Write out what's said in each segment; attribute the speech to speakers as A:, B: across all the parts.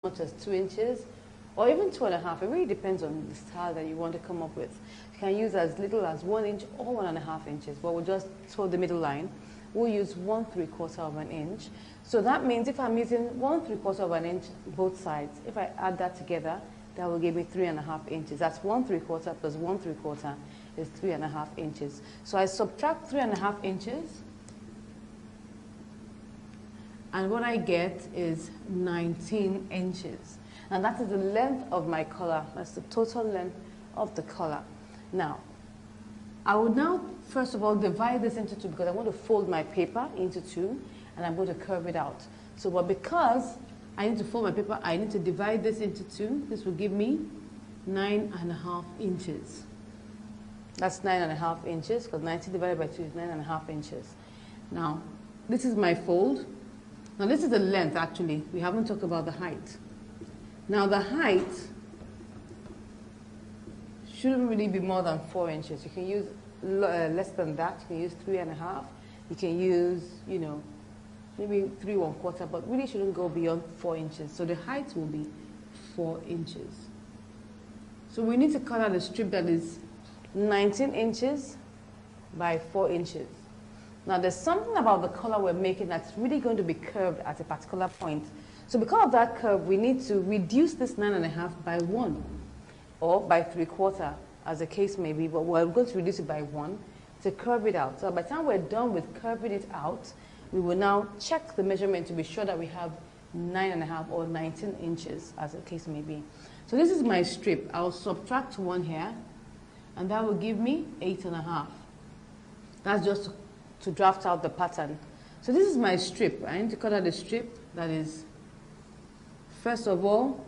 A: much as 2 inches or even 2.5. It really depends on the style that you want to come up with. You can use as little as 1 inch or 1.5 inches, but we'll just toe the middle line. We'll use 1/3 of an inch. So that means if I'm using 1/3 of an inch both sides, if I add that together, that will give me 3.5 inches. That's 1/3 plus 1/3 is 3.5 inches. So I subtract 3.5 inches, and what I get is 19 inches. And that is the length of my collar. That's the total length of the collar. Now, I would now, first of all, divide this into two because I want to fold my paper into two, and I'm going to curve it out. So, but because I need to fold my paper, I need to divide this into two. This will give me 9.5 inches. That's 9.5 inches, because 90 divided by 2 is 9.5 inches. Now, this is my fold. Now, this is the length, actually. We haven't talked about the height. Now, the height shouldn't really be more than 4 inches. You can use less than that. You can use 3.5. You can use, you know, maybe 3¼ but really shouldn't go beyond 4 inches. So the height will be 4 inches. So we need to cut out a strip that is 19 inches by 4 inches. Now there's something about the color we're making that's really going to be curved at a particular point. So because of that curve, we need to reduce this 9.5 by 1 or by 3/4 as the case may be, but we're going to reduce it by 1 to curve it out. So by the time we're done with curving it out, we will now check the measurement to be sure that we have 9.5 or 19 inches as the case may be. So this is my strip. I'll subtract 1 here, and that will give me 8.5. That's just to draft out the pattern. So this is my strip. I need to cut out a strip that is, first of all,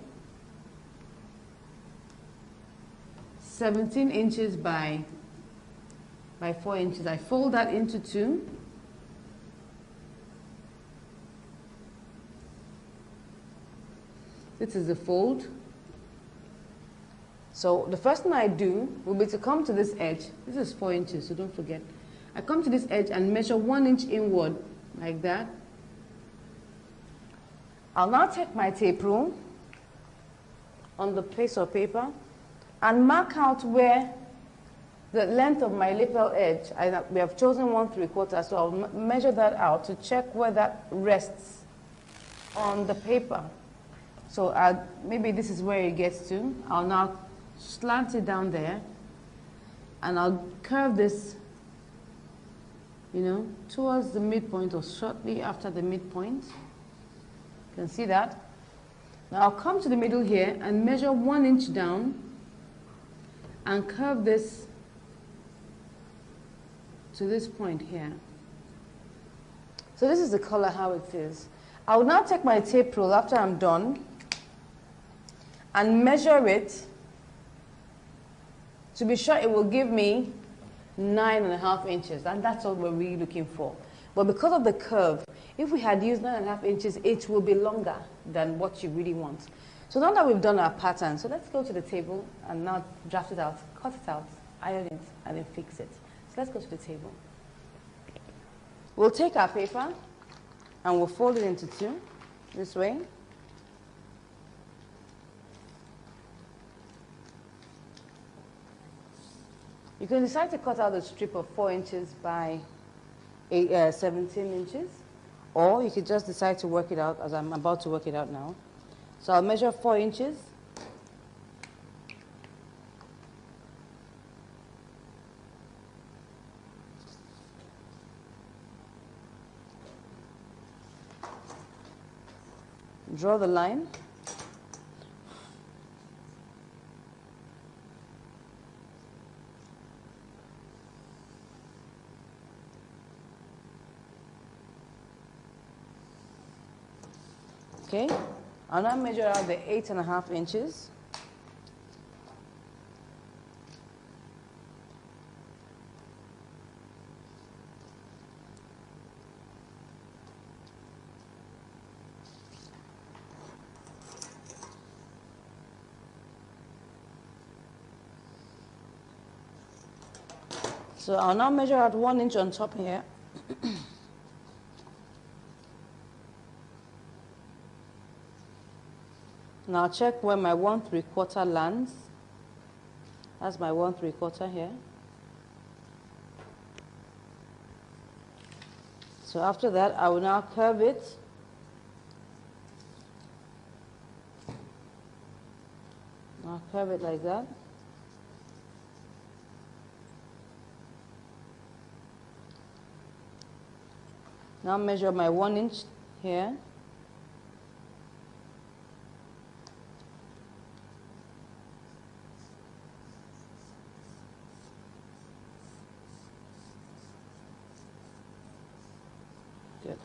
A: 17 inches by 4 inches. I fold that into two. This is the fold. So the first thing I do will be to come to this edge. This is 4 inches, so don't forget. I come to this edge and measure 1 inch inward, like that. I'll now take my tape rule on the piece of paper and mark out where the length of my lapel edge, we have chosen 1/3, so I'll measure that out to check where that rests on the paper. So maybe this is where it gets to. I'll now slant it down there, and I'll curve this, you know, towards the midpoint or shortly after the midpoint. You can see that. Now I'll come to the middle here and measure 1 inch down and curve this to this point here. So this is the color how it is. I will now take my tape rule after I'm done and measure it to be sure it will give me 9.5 inches, and that's all we're really looking for. But because of the curve, if we had used 9.5 inches, it will be longer than what you really want. So now that we've done our pattern, so let's go to the table and now draft it out, cut it out, iron it, and then fix it. So let's go to the table. We'll take our paper and we'll fold it into two, this way. You can decide to cut out a strip of 4 inches by 17 inches, or you could just decide to work it out as I'm about to work it out now. So I'll measure 4 inches. Draw the line. Okay, I'll now measure out the 8.5 inches. So I'll now measure out 1 inch on top here. Now check where my 1/3 lands. That's my 1/3 here. So after that, I will now curve it. I'll curve it like that. Now measure my 1 inch here. Good.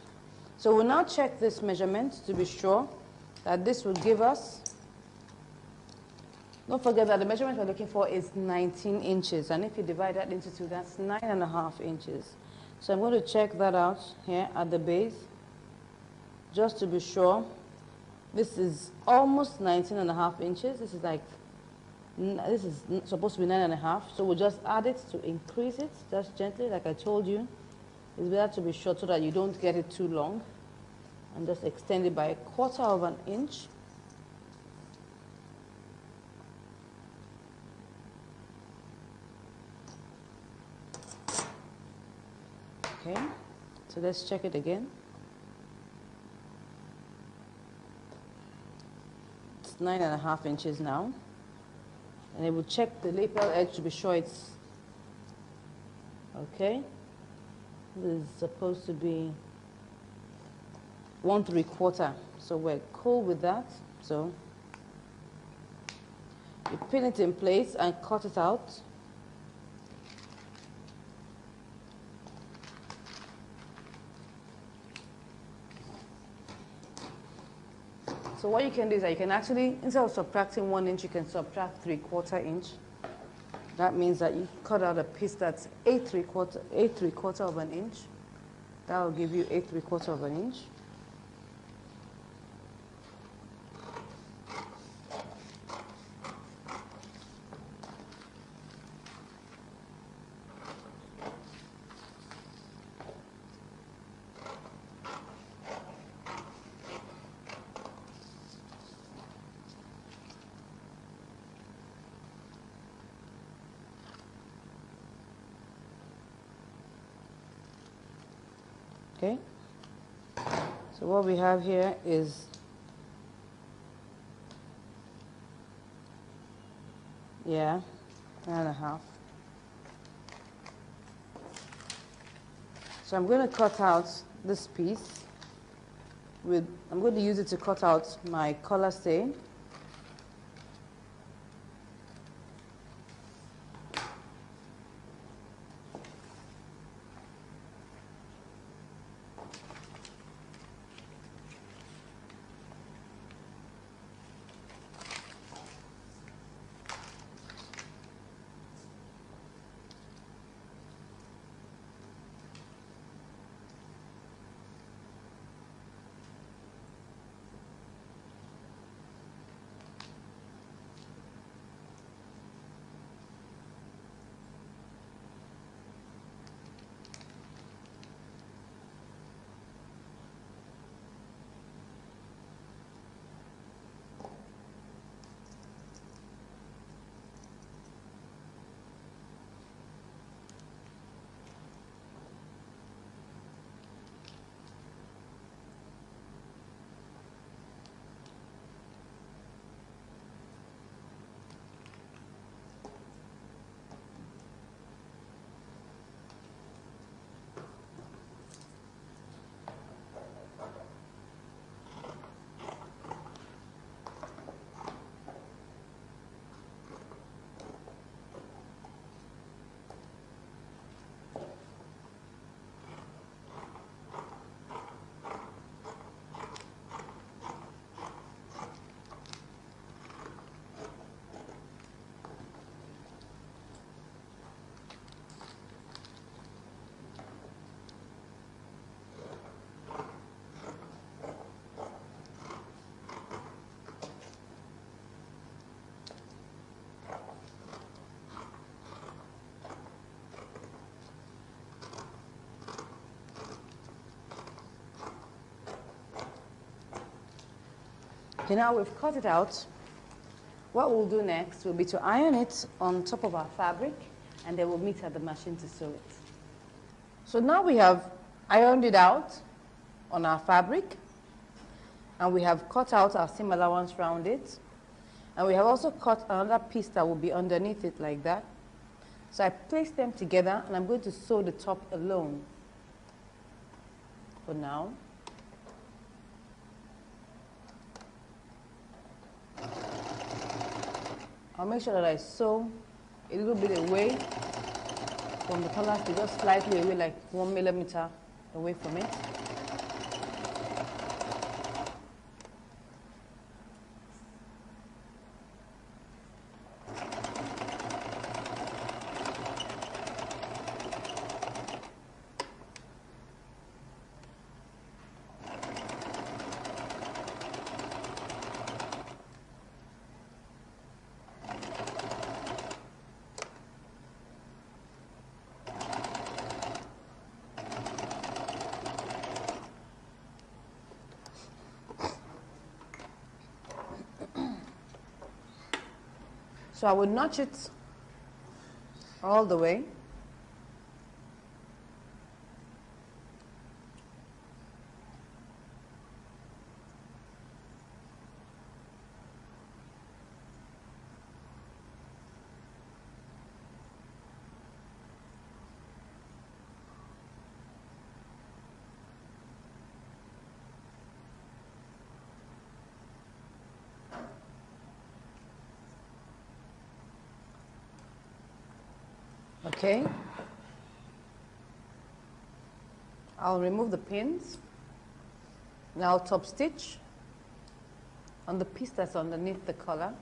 A: So we'll now check this measurement to be sure that this will give us. Don't forget that the measurement we're looking for is 19 inches. And if you divide that into 2, that's 9.5 inches. So I'm going to check that out here at the base, just to be sure. This is almost 19.5 inches. This is supposed to be 9.5. So we'll just add it to increase it, just gently, like I told you. It's better to be short so that you don't get it too long. And just extend it by 1/4 inch. Okay, so let's check it again. It's 9.5 inches now. And it will check the lapel edge to be sure it's okay. This is supposed to be 1/3. So we're cool with that. So you pin it in place and cut it out. So what you can do is that you can actually, instead of subtracting 1 inch, you can subtract 3/4 inch. That means that you cut out a piece that's 8/3 of an inch. That will give you 8/3 of an inch. Okay, so what we have here is, yeah, 9.5. So I'm going to cut out this piece with, I'm going to use it to cut out my collar stain. Okay, now we've cut it out. What we'll do next will be to iron it on top of our fabric, and then we'll meet at the machine to sew it. So now we have ironed it out on our fabric, and we have cut out our seam allowance around it, and we have also cut another piece that will be underneath it like that. So I place them together, and I'm going to sew the top alone for now. I'll make sure that I sew a little bit away from the collar, just slightly away, like 1 millimeter away from it. So I would notch it all the way. Okay, I'll remove the pins. Now top stitch on the piece that's underneath the collar.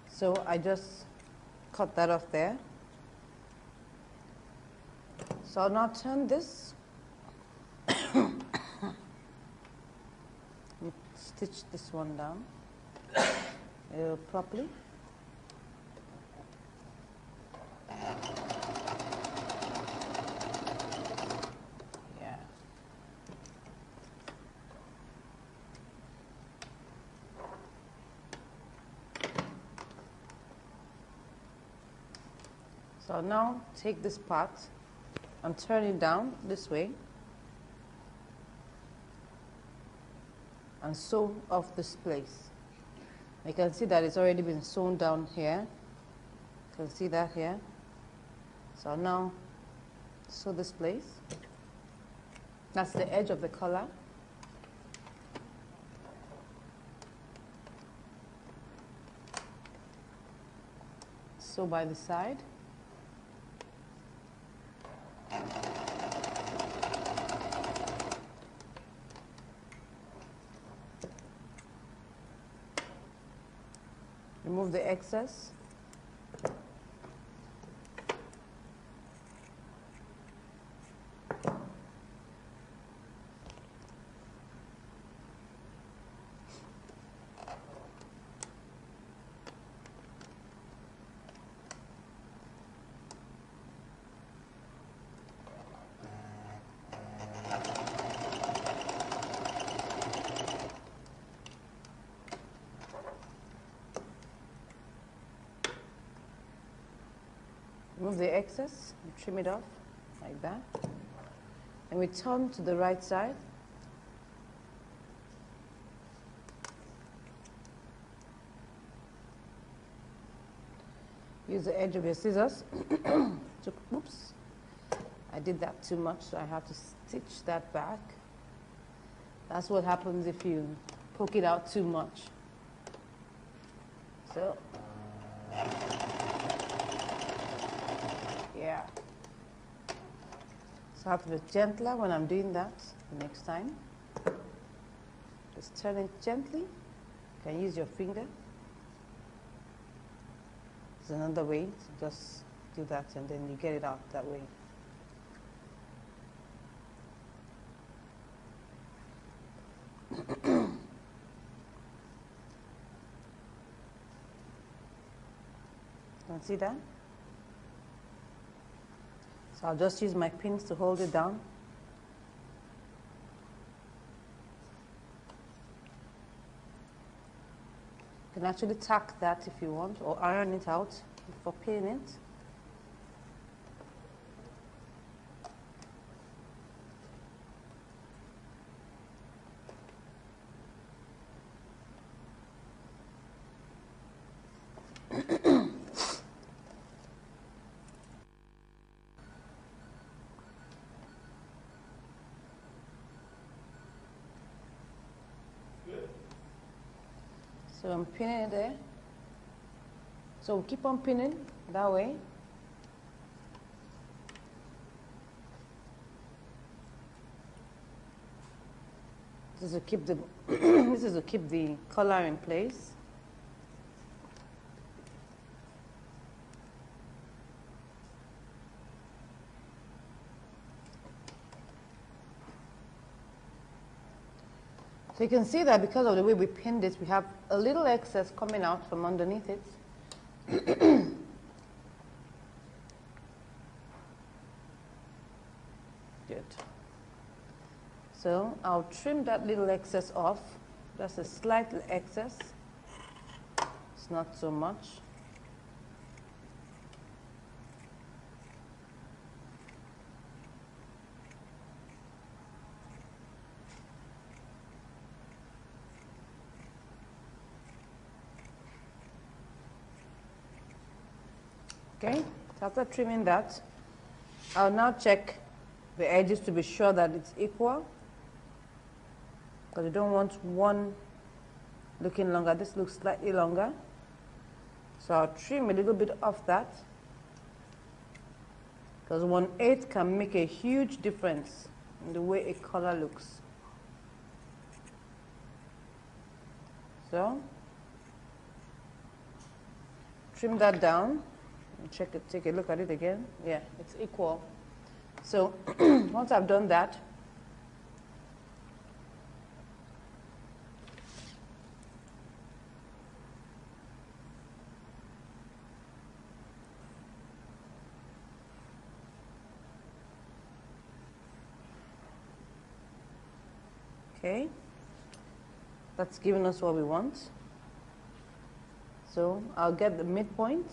A: So I just cut that off there. So I'll now turn this, stitch this one down properly. Yeah. So I'll now take this part and turn it down this way and sew off this place. You can see that it's already been sewn down here. You can see that here. So I'll now sew this place. That's the edge of the collar. Sew by the side. Remove the excess. Remove the excess, trim it off like that. And we turn to the right side. Use the edge of your scissors. Oops, I did that too much, so I have to stitch that back. That's what happens if you poke it out too much. So, yeah. So I have to be gentler when I'm doing that the next time. Just turn it gently. You can use your finger. There's another way to just do that, and then you get it out that way. Can you see that? So I'll just use my pins to hold it down. You can actually tack that if you want, or iron it out before pinning it. So I'm pinning it there. So we'll keep on pinning that way. This is to keep the this is to keep the collar in place. So you can see that because of the way we pinned it, we have a little excess coming out from underneath it. Good. So I'll trim that little excess off. That's a slight excess. It's not so much. Okay, so after trimming that, I'll now check the edges to be sure that it's equal, because you don't want one looking longer. This looks slightly longer, so I'll trim a little bit off that, because 1/8 can make a huge difference in the way a color looks. So trim that down. Check it, take a look at it again. Yeah, it's equal. So once I've done that, okay, that's giving us what we want. So I'll get the midpoint.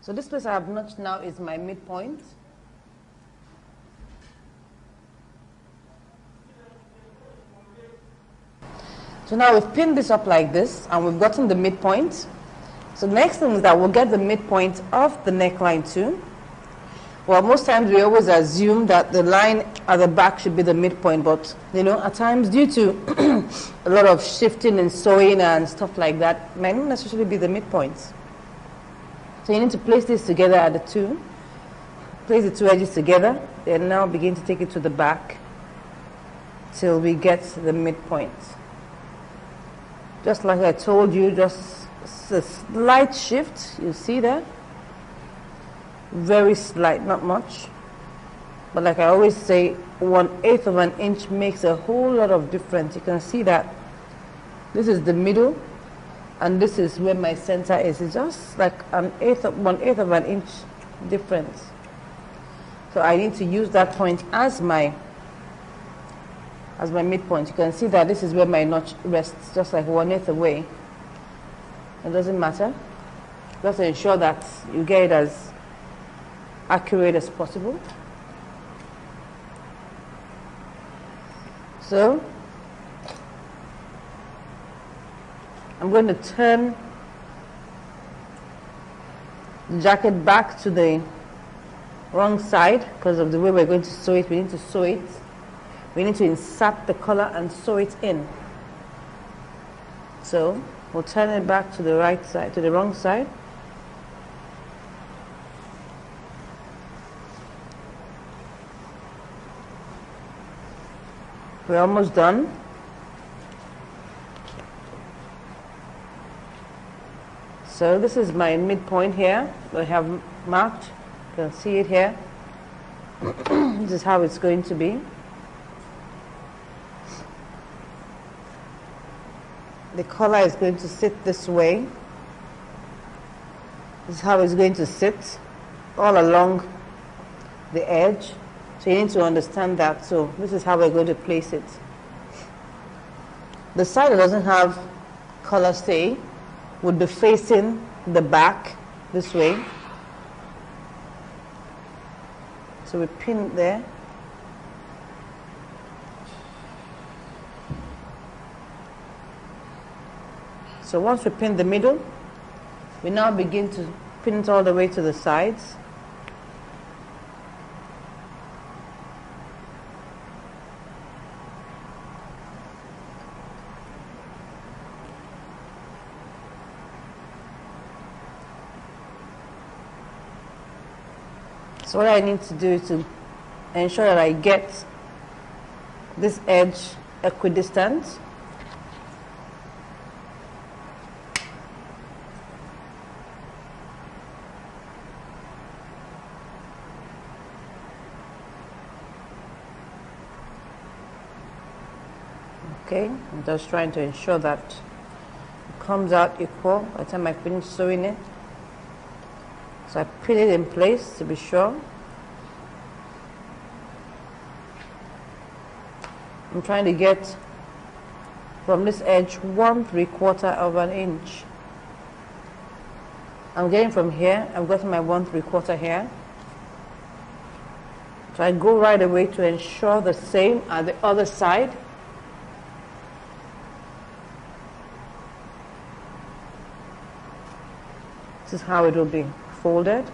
A: So this place I have notched now is my midpoint. So now we've pinned this up like this, and we've gotten the midpoint. So the next thing is that we'll get the midpoint of the neckline too. Well, most times we always assume that the line at the back should be the midpoint, but you know, at times due to a lot of shifting and sewing and stuff like that, it might not necessarily be the midpoint. So you need to place this together at the two. Place the two edges together, then now begin to take it to the back till we get the midpoint. Just like I told you, just a slight shift, you see that? Very slight, not much. But like I always say, 1/8 of an inch makes a whole lot of difference. You can see that this is the middle, and this is where my center is. It's just like 1/8 of an inch difference. So I need to use that point as my midpoint. You can see that this is where my notch rests, just like 1/8 away. It doesn't matter. Just to ensure that you get it as accurate as possible. So I'm going to turn the jacket back to the wrong side because of the way we're going to sew it. We need to sew it. We need to insert the collar and sew it in. So we'll turn it back to the right side, to the wrong side. We're almost done. So this is my midpoint here. I have marked. You can see it here. This is how it's going to be. The collar is going to sit this way. This is how it's going to sit all along the edge. So you need to understand that. So this is how we're going to place it. The side that doesn't have collar stay would be facing the back this way. So we pin it there. So once we pin the middle, we now begin to pin it all the way to the sides. So what I need to do is to ensure that I get this edge equidistant. Okay, I'm just trying to ensure that it comes out equal by the time I finish sewing it. So I pin it in place to be sure. I'm trying to get from this edge 1/3 of an inch. I'm getting from here, I've got my 1/3 here. So I go right away to ensure the same at the other side. This is how it will be folded.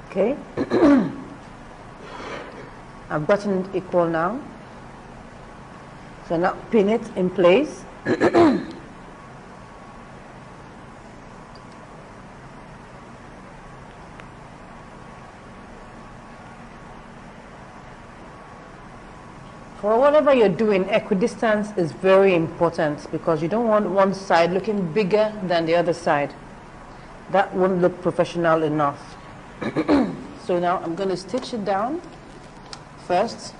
A: Okay. I've gotten it equal now. So now pin it in place. For whatever you're doing, equidistance is very important because you don't want one side looking bigger than the other side. That won't look professional enough. So now I'm going to stitch it down first,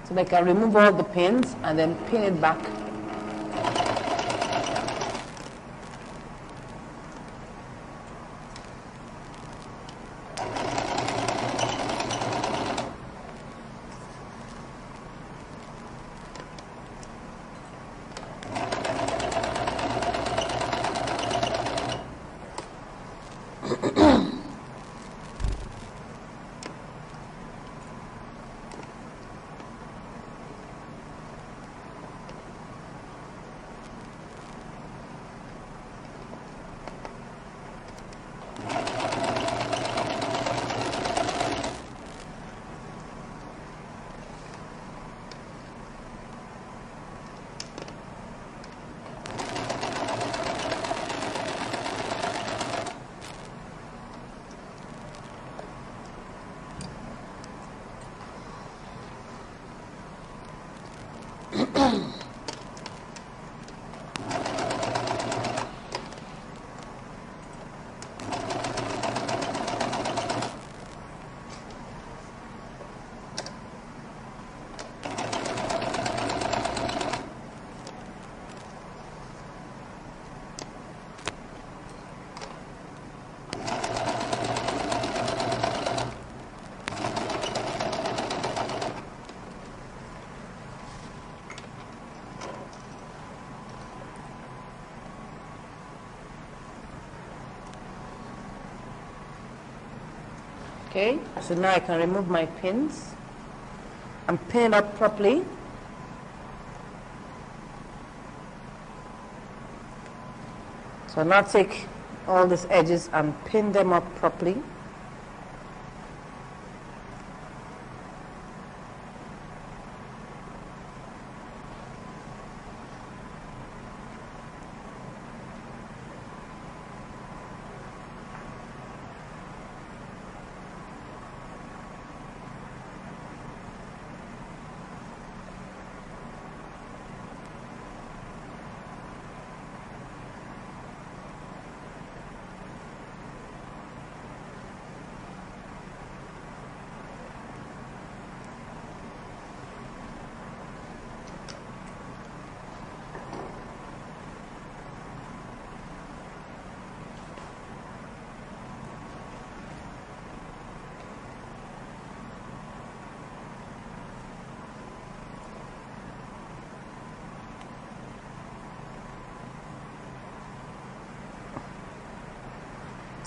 A: so I can remove all the pins and then pin it back. Okay, so now I can remove my pins and pin it up properly. So now take all these edges and pin them up properly.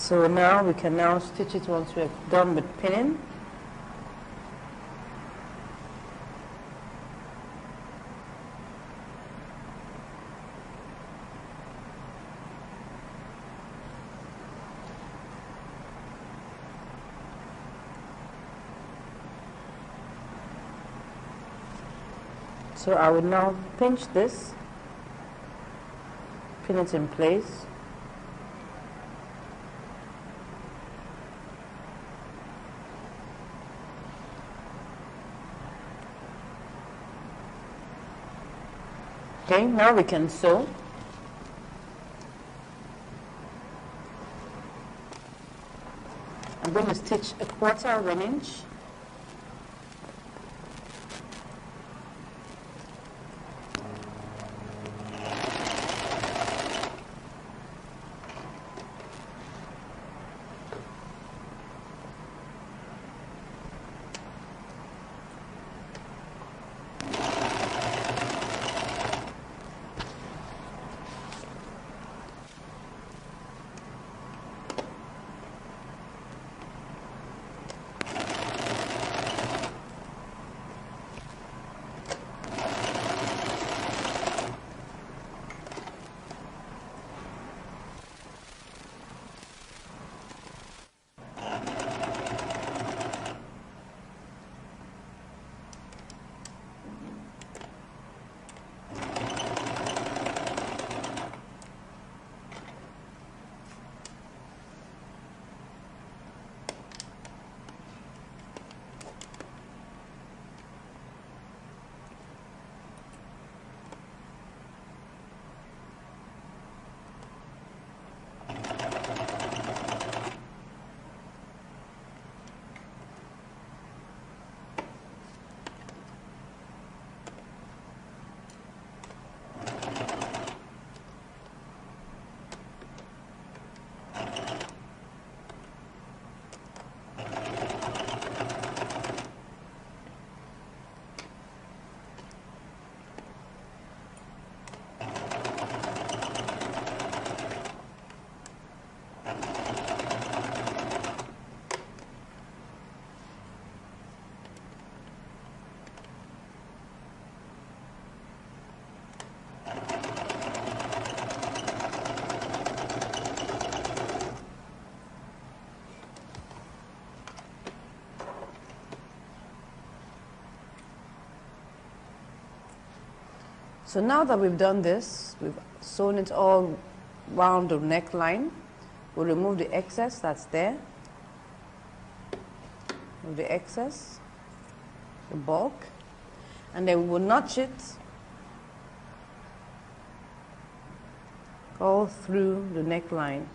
A: So now we can now stitch it once we're done with pinning. So I will now pinch this, pin it in place. Okay, now we can sew. I'm going to stitch 1/4 of an inch. So now that we've done this, we've sewn it all round the neckline. We'll remove the excess that's there. Remove the excess, the bulk, and then we will notch it all through the neckline.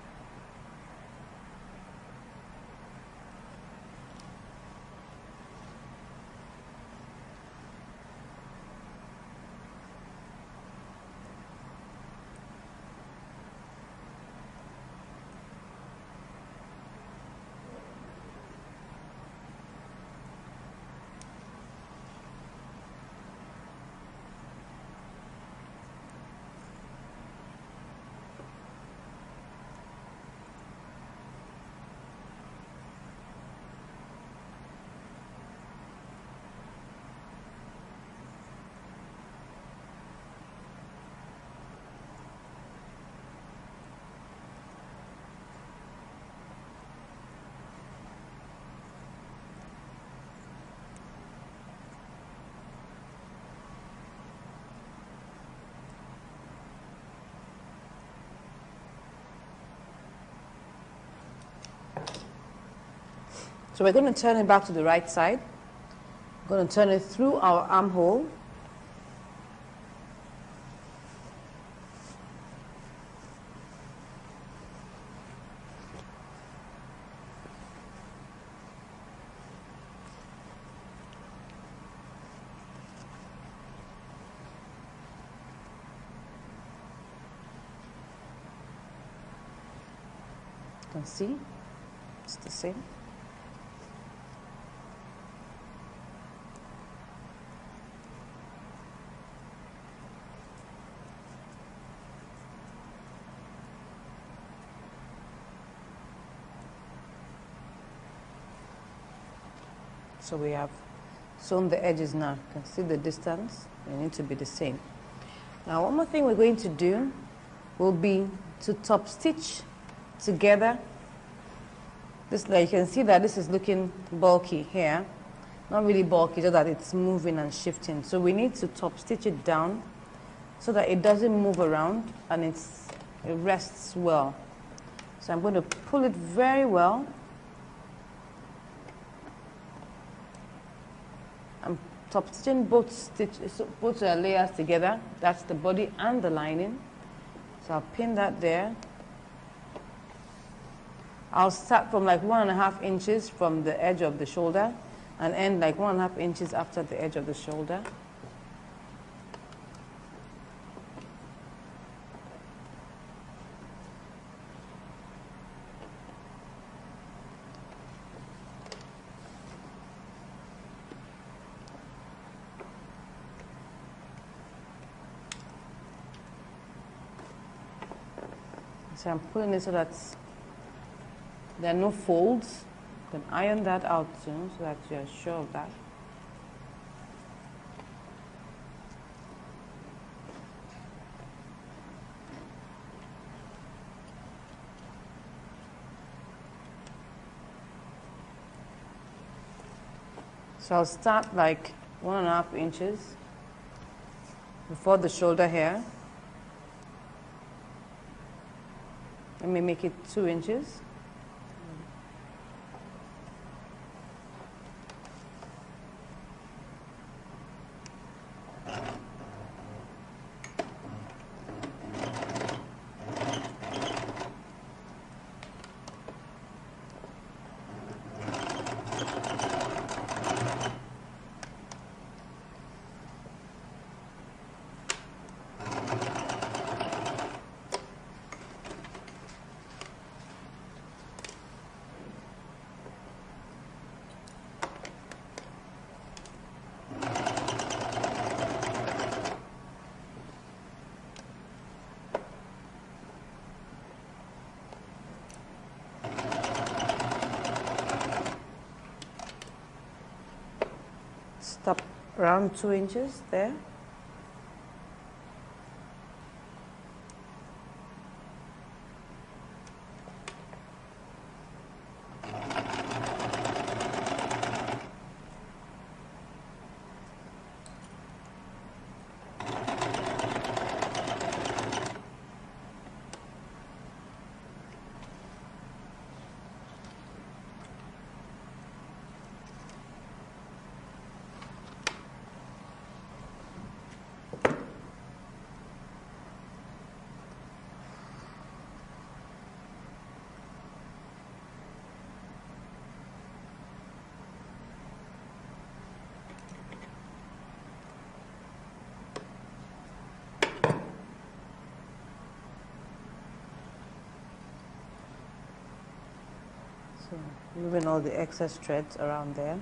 A: So we're going to turn it back to the right side. We're going to turn it through our armhole. You can see it's the same. So we have sewn the edges now. You can see the distance. They need to be the same. Now one more thing we're going to do will be to top stitch together. This, like you can see that this is looking bulky here. Not really bulky, just that it's moving and shifting. So we need to top stitch it down so that it doesn't move around and it rests well. So I'm going to pull it very well. I'm top stitching both layers together. That's the body and the lining. So I'll pin that there. I'll start from like 1.5 inches from the edge of the shoulder and end like 1.5 inches after the edge of the shoulder. So I'm pulling it so that there are no folds. You can iron that out soon so that you're sure of that. So I'll start like 1.5 inches before the shoulder here. Let me make it 2 inches. Stop around 2 inches there. So moving all the excess threads around there.